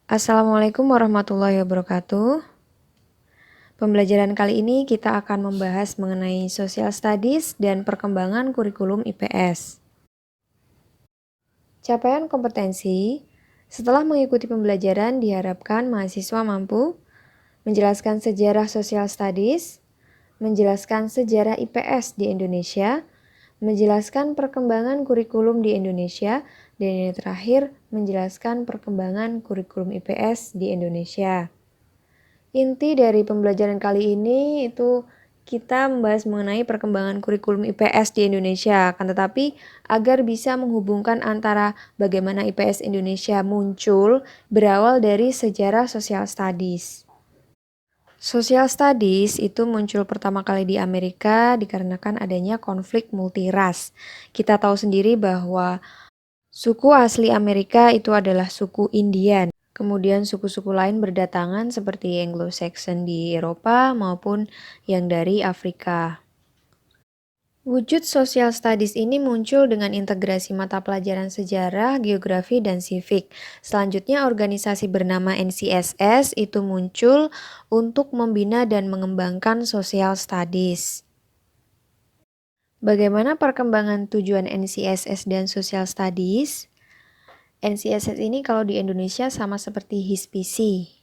Assalamualaikum warahmatullahi wabarakatuh. Pembelajaran kali ini kita akan membahas mengenai Social Studies dan perkembangan kurikulum IPS. Capaian kompetensi. Setelah mengikuti pembelajaran, diharapkan mahasiswa mampu menjelaskan sejarah Social Studies, menjelaskan sejarah IPS di Indonesia, menjelaskan perkembangan kurikulum di Indonesia, dan yang terakhir, menjelaskan perkembangan kurikulum IPS di Indonesia. Inti dari pembelajaran kali ini itu kita membahas mengenai perkembangan kurikulum IPS di Indonesia, akan tetapi agar bisa menghubungkan antara bagaimana IPS Indonesia muncul berawal dari sejarah Social Studies. Social Studies itu muncul pertama kali di Amerika dikarenakan adanya konflik multiras. Kita tahu sendiri bahwa suku asli Amerika itu adalah suku Indian. Kemudian suku-suku lain berdatangan seperti Anglo-Saxon di Eropa maupun yang dari Afrika. Wujud Social Studies ini muncul dengan integrasi mata pelajaran sejarah, geografi, dan civic. Selanjutnya organisasi bernama NCSS itu muncul untuk membina dan mengembangkan Social Studies. Bagaimana perkembangan tujuan NCSS dan Social Studies? NCSS ini kalau di Indonesia sama seperti HISPISI.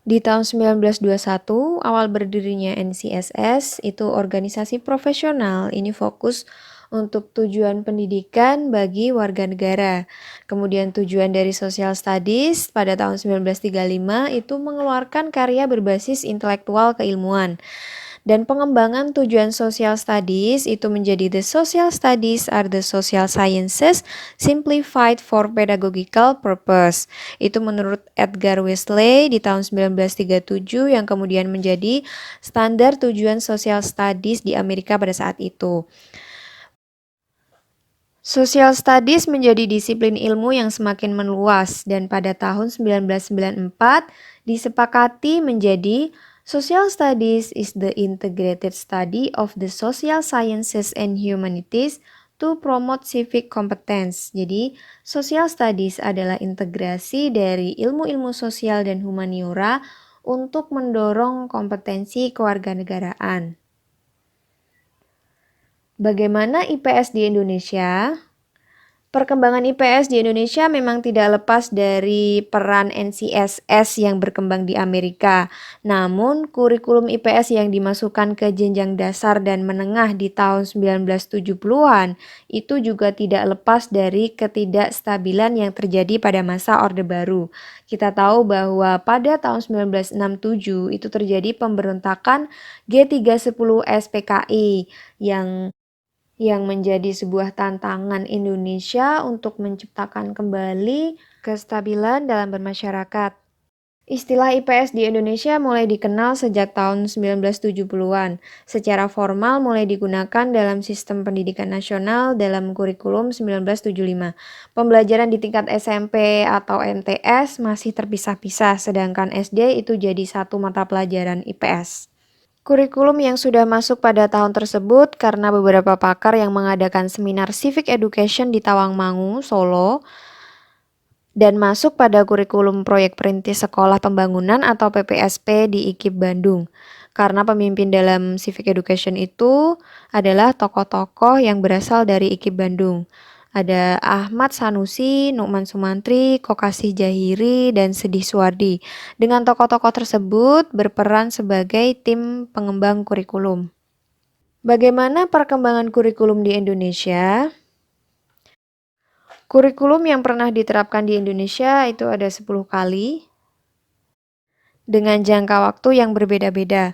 Di tahun 1921, awal berdirinya NCSS itu organisasi profesional, ini fokus untuk tujuan pendidikan bagi warga negara. Kemudian tujuan dari Social Studies pada tahun 1935 itu mengeluarkan karya berbasis intelektual keilmuan. Dan pengembangan tujuan Social Studies itu menjadi the Social Studies are the social sciences simplified for pedagogical purpose. Itu menurut Edgar Wesley di tahun 1937 yang kemudian menjadi standar tujuan Social Studies di Amerika pada saat itu. Social Studies menjadi disiplin ilmu yang semakin meluas dan pada tahun 1994 disepakati menjadi Social Studies is the integrated study of the social sciences and humanities to promote civic competence. Jadi, Social Studies adalah integrasi dari ilmu-ilmu sosial dan humaniora untuk mendorong kompetensi kewarganegaraan. Bagaimana IPS di Indonesia? Perkembangan IPS di Indonesia memang tidak lepas dari peran NCSS yang berkembang di Amerika. Namun, kurikulum IPS yang dimasukkan ke jenjang dasar dan menengah di tahun 1970-an itu juga tidak lepas dari ketidakstabilan yang terjadi pada masa Orde Baru. Kita tahu bahwa pada tahun 1967 itu terjadi pemberontakan G310 SPKI yang menjadi sebuah tantangan Indonesia untuk menciptakan kembali kestabilan dalam bermasyarakat. Istilah IPS di Indonesia mulai dikenal sejak tahun 1970-an. Secara formal mulai digunakan dalam sistem pendidikan nasional dalam kurikulum 1975. Pembelajaran di tingkat SMP atau MTS masih terpisah-pisah, sedangkan SD itu jadi satu mata pelajaran IPS. Kurikulum yang sudah masuk pada tahun tersebut karena beberapa pakar yang mengadakan seminar Civic Education di Tawangmangu, Solo, dan masuk pada kurikulum proyek perintis sekolah pembangunan atau PPSP di IKIP Bandung. Karena pemimpin dalam Civic Education itu adalah tokoh-tokoh yang berasal dari IKIP Bandung. Ada Ahmad Sanusi, Nukman Sumantri, Kokasih Jahiri, dan Sedih Suwardi. Dengan tokoh-tokoh tersebut berperan sebagai tim pengembang kurikulum. Bagaimana perkembangan kurikulum di Indonesia? Kurikulum yang pernah diterapkan di Indonesia itu ada 10 kali dengan jangka waktu yang berbeda-beda.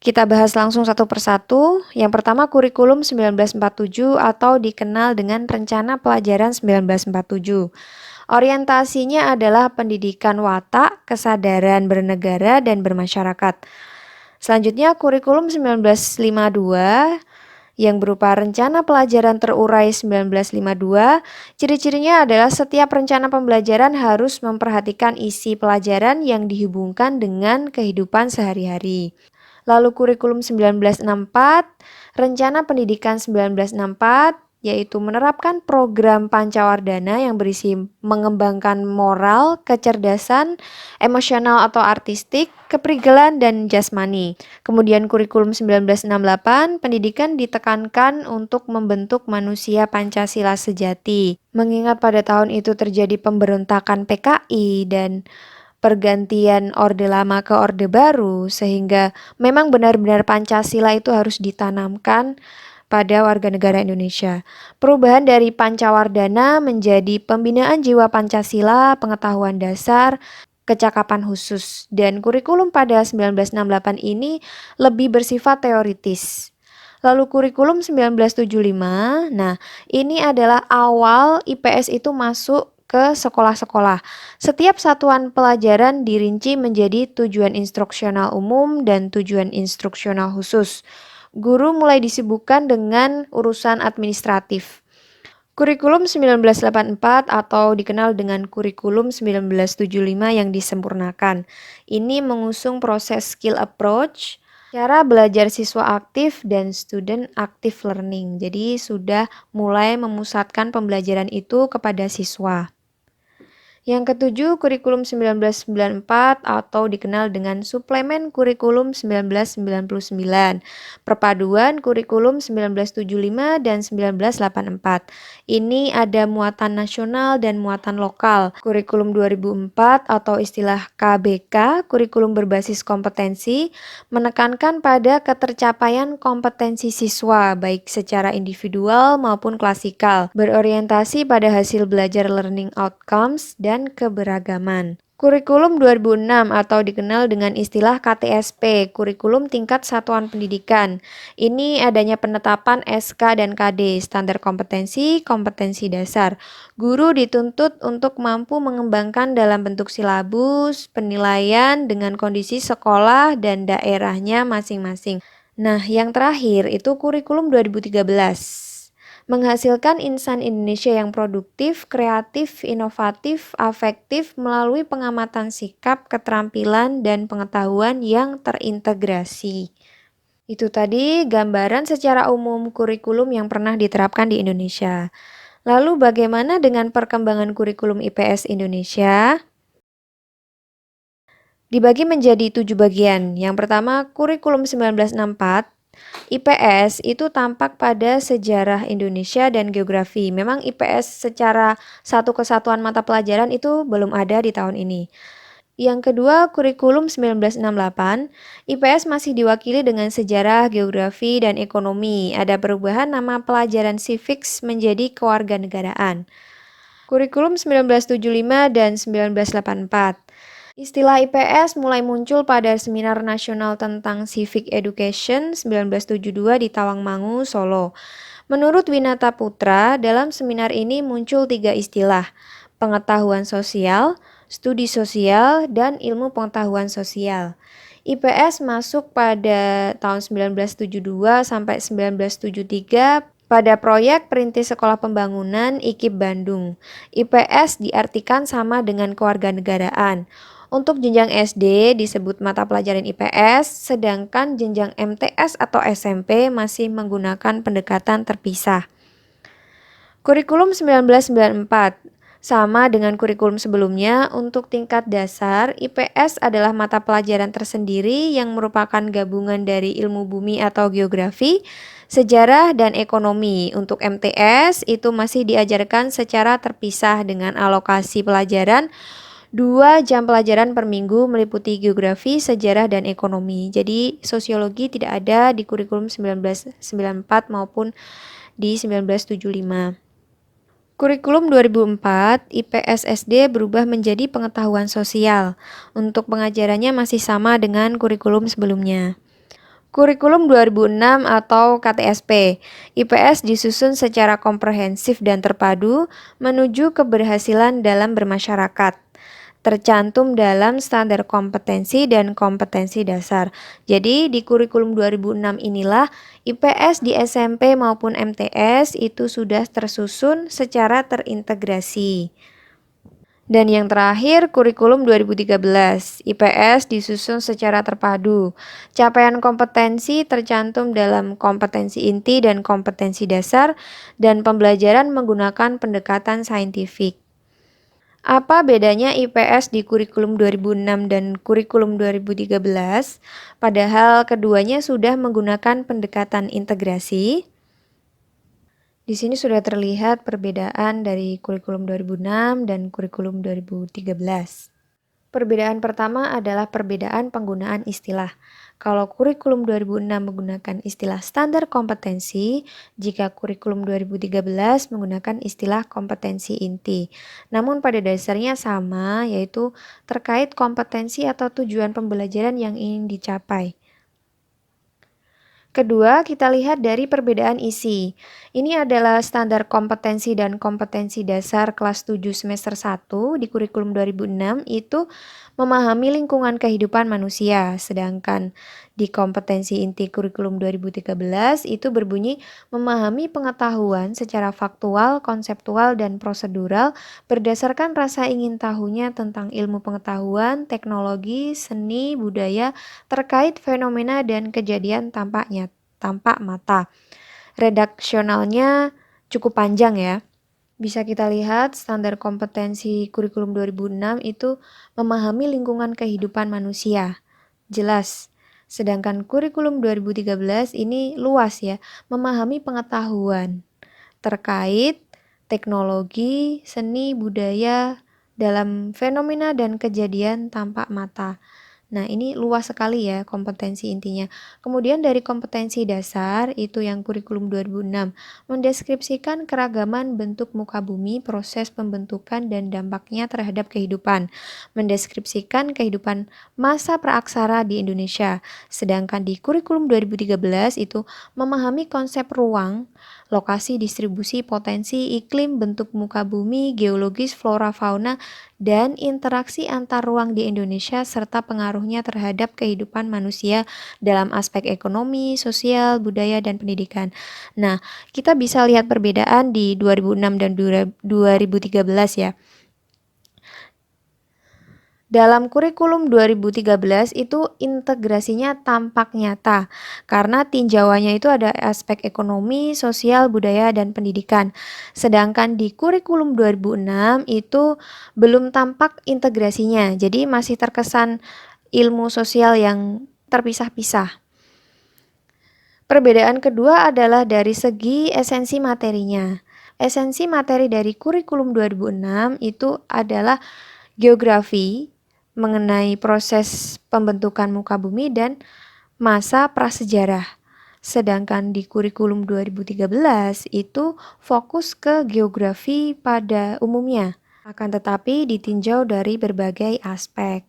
Kita bahas langsung satu persatu. Yang pertama kurikulum 1947 atau dikenal dengan Rencana Pelajaran 1947. Orientasinya adalah pendidikan watak, kesadaran bernegara, dan bermasyarakat. Selanjutnya kurikulum 1952 yang berupa rencana pelajaran terurai 1952. Ciri-cirinya adalah setiap rencana pembelajaran harus memperhatikan isi pelajaran yang dihubungkan dengan kehidupan sehari-hari. Lalu kurikulum 1964, rencana pendidikan 1964 yaitu menerapkan program Pancawardhana yang berisi mengembangkan moral, kecerdasan, emosional atau artistik, keprigelan, dan jasmani. Kemudian kurikulum 1968, pendidikan ditekankan untuk membentuk manusia Pancasila sejati. Mengingat pada tahun itu terjadi pemberontakan PKI dan pergantian Orde Lama ke Orde Baru, sehingga memang benar-benar Pancasila itu harus ditanamkan pada warga negara Indonesia. Perubahan dari Pancawardhana menjadi pembinaan jiwa Pancasila, pengetahuan dasar, kecakapan khusus. Dan kurikulum pada 1968 ini lebih bersifat teoritis. Lalu kurikulum 1975, nah ini adalah awal IPS itu masuk ke sekolah-sekolah. Setiap satuan pelajaran dirinci menjadi tujuan instruksional umum dan tujuan instruksional khusus. Guru mulai disibukkan dengan urusan administratif. Kurikulum 1984 atau dikenal dengan kurikulum 1975 yang disempurnakan. Ini mengusung proses skill approach, cara belajar siswa aktif dan student active learning. Jadi sudah mulai memusatkan pembelajaran itu kepada siswa. Yang ketujuh, kurikulum 1994 atau dikenal dengan suplemen kurikulum 1999, perpaduan kurikulum 1975 dan 1984. Ini ada muatan nasional dan muatan lokal. Kurikulum 2004 atau istilah KBK, kurikulum berbasis kompetensi, menekankan pada ketercapaian kompetensi siswa baik secara individual maupun klasikal, berorientasi pada hasil belajar learning outcomes dan keberagaman. Kurikulum 2006 atau dikenal dengan istilah KTSP, kurikulum tingkat satuan pendidikan. Ini adanya penetapan SK dan KD, standar kompetensi, kompetensi dasar. Guru dituntut untuk mampu mengembangkan dalam bentuk silabus, penilaian dengan kondisi sekolah dan daerahnya masing-masing. Nah, yang terakhir itu kurikulum 2013. Menghasilkan insan Indonesia yang produktif, kreatif, inovatif, afektif melalui pengamatan sikap, keterampilan, dan pengetahuan yang terintegrasi. Itu tadi gambaran secara umum kurikulum yang pernah diterapkan di Indonesia. Lalu bagaimana dengan perkembangan kurikulum IPS Indonesia? Dibagi menjadi 7 bagian. Yang pertama, kurikulum 1964. IPS itu tampak pada sejarah Indonesia dan geografi. Memang IPS secara satu kesatuan mata pelajaran itu belum ada di tahun ini. Yang kedua, kurikulum 1968, IPS masih diwakili dengan sejarah, geografi, dan ekonomi. Ada perubahan nama pelajaran civics menjadi kewarganegaraan. Kurikulum 1975 dan 1984. Istilah IPS mulai muncul pada Seminar Nasional tentang Civic Education 1972 di Tawangmangu, Solo. Menurut Winata Putra, dalam seminar ini muncul 3 istilah, pengetahuan sosial, studi sosial, dan ilmu pengetahuan sosial. IPS masuk pada tahun 1972 sampai 1973 pada proyek Perintis Sekolah Pembangunan IKIP Bandung. IPS diartikan sama dengan kewarganegaraan. Untuk jenjang SD disebut mata pelajaran IPS, sedangkan jenjang MTS atau SMP masih menggunakan pendekatan terpisah. Kurikulum 1994 sama dengan kurikulum sebelumnya, untuk tingkat dasar, IPS adalah mata pelajaran tersendiri yang merupakan gabungan dari ilmu bumi atau geografi, sejarah, dan ekonomi. Untuk MTS, itu masih diajarkan secara terpisah dengan alokasi pelajaran 2 jam pelajaran per minggu meliputi geografi, sejarah, dan ekonomi. Jadi sosiologi tidak ada di kurikulum 1994 maupun di 1975. Kurikulum 2004, IPS SD berubah menjadi pengetahuan sosial. Untuk pengajarannya masih sama dengan kurikulum sebelumnya. Kurikulum 2006 atau KTSP, IPS disusun secara komprehensif dan terpadu menuju keberhasilan dalam bermasyarakat. Tercantum dalam standar kompetensi dan kompetensi dasar. Jadi di kurikulum 2006 inilah IPS di SMP maupun MTS itu sudah tersusun secara terintegrasi. Dan yang terakhir, kurikulum 2013. IPS disusun secara terpadu. Capaian kompetensi tercantum dalam kompetensi inti dan kompetensi dasar, dan pembelajaran menggunakan pendekatan saintifik. Apa bedanya IPS di kurikulum 2006 dan kurikulum 2013? Padahal keduanya sudah menggunakan pendekatan integrasi. Di sini sudah terlihat perbedaan dari kurikulum 2006 dan kurikulum 2013. Perbedaan pertama adalah perbedaan penggunaan istilah. Kalau kurikulum 2006 menggunakan istilah standar kompetensi, jika kurikulum 2013 menggunakan istilah kompetensi inti. Namun pada dasarnya sama, yaitu terkait kompetensi atau tujuan pembelajaran yang ingin dicapai. Kedua, kita lihat dari perbedaan isi. Ini adalah standar kompetensi dan kompetensi dasar kelas 7 semester 1 di kurikulum 2006 itu memahami lingkungan kehidupan manusia. Sedangkan di kompetensi inti kurikulum 2013 itu berbunyi memahami pengetahuan secara faktual, konseptual, dan prosedural berdasarkan rasa ingin tahunya tentang ilmu pengetahuan, teknologi, seni, budaya, terkait fenomena dan kejadian tampak mata. Redaksionalnya cukup panjang ya. Bisa kita lihat standar kompetensi kurikulum 2006 itu memahami lingkungan kehidupan manusia. Jelas. Sedangkan kurikulum 2013 ini luas ya, memahami pengetahuan terkait teknologi, seni, budaya dalam fenomena dan kejadian tampak mata. Nah, ini luas sekali ya kompetensi intinya. Kemudian dari kompetensi dasar, itu yang kurikulum 2006, mendeskripsikan keragaman bentuk muka bumi, proses pembentukan dan dampaknya terhadap kehidupan. Mendeskripsikan kehidupan masa praaksara di Indonesia. Sedangkan di kurikulum 2013 itu memahami konsep ruang, lokasi distribusi potensi iklim, bentuk muka bumi, geologis, flora fauna, dan interaksi antar ruang di Indonesia serta pengaruhnya terhadap kehidupan manusia dalam aspek ekonomi, sosial, budaya, dan pendidikan. Nah, kita bisa lihat perbedaan di 2006 dan 2013 ya. Dalam kurikulum 2013 itu integrasinya tampak nyata karena tinjauannya itu ada aspek ekonomi, sosial, budaya, dan pendidikan. Sedangkan di kurikulum 2006 itu belum tampak integrasinya, jadi masih terkesan ilmu sosial yang terpisah-pisah. Perbedaan kedua adalah dari segi esensi materinya. Esensi materi dari kurikulum 2006 itu adalah geografi, mengenai proses pembentukan muka bumi dan masa prasejarah. Sedangkan di kurikulum 2013 itu fokus ke geografi pada umumnya, akan tetapi ditinjau dari berbagai aspek.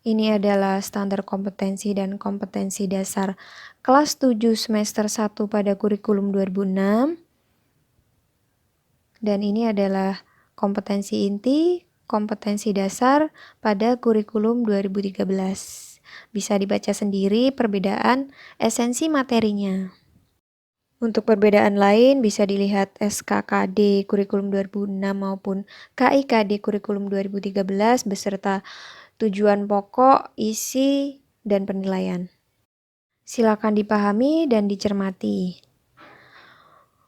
Ini adalah standar kompetensi dan kompetensi dasar kelas 7 semester 1 pada kurikulum 2006. Dan ini adalah kompetensi inti, kompetensi dasar pada kurikulum 2013. Bisa dibaca sendiri perbedaan esensi materinya. Untuk perbedaan lain bisa dilihat SKKD kurikulum 2006 maupun KIKD kurikulum 2013 beserta tujuan pokok, isi, dan penilaian. Silakan dipahami dan dicermati.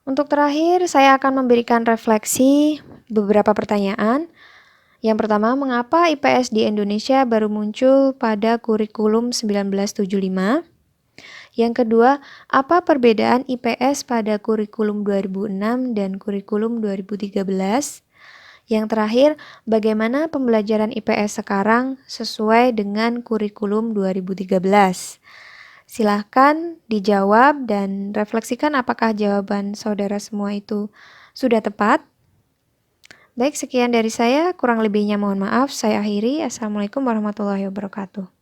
Untuk terakhir, saya akan memberikan refleksi beberapa pertanyaan. Yang pertama, mengapa IPS di Indonesia baru muncul pada kurikulum 1975? Yang kedua, apa perbedaan IPS pada kurikulum 2006 dan kurikulum 2013? Yang terakhir, bagaimana pembelajaran IPS sekarang sesuai dengan kurikulum 2013? Silahkan dijawab dan refleksikan apakah jawaban saudara semua itu sudah tepat. Baik, sekian dari saya. Kurang lebihnya mohon maaf. Saya akhiri. Assalamualaikum warahmatullahi wabarakatuh.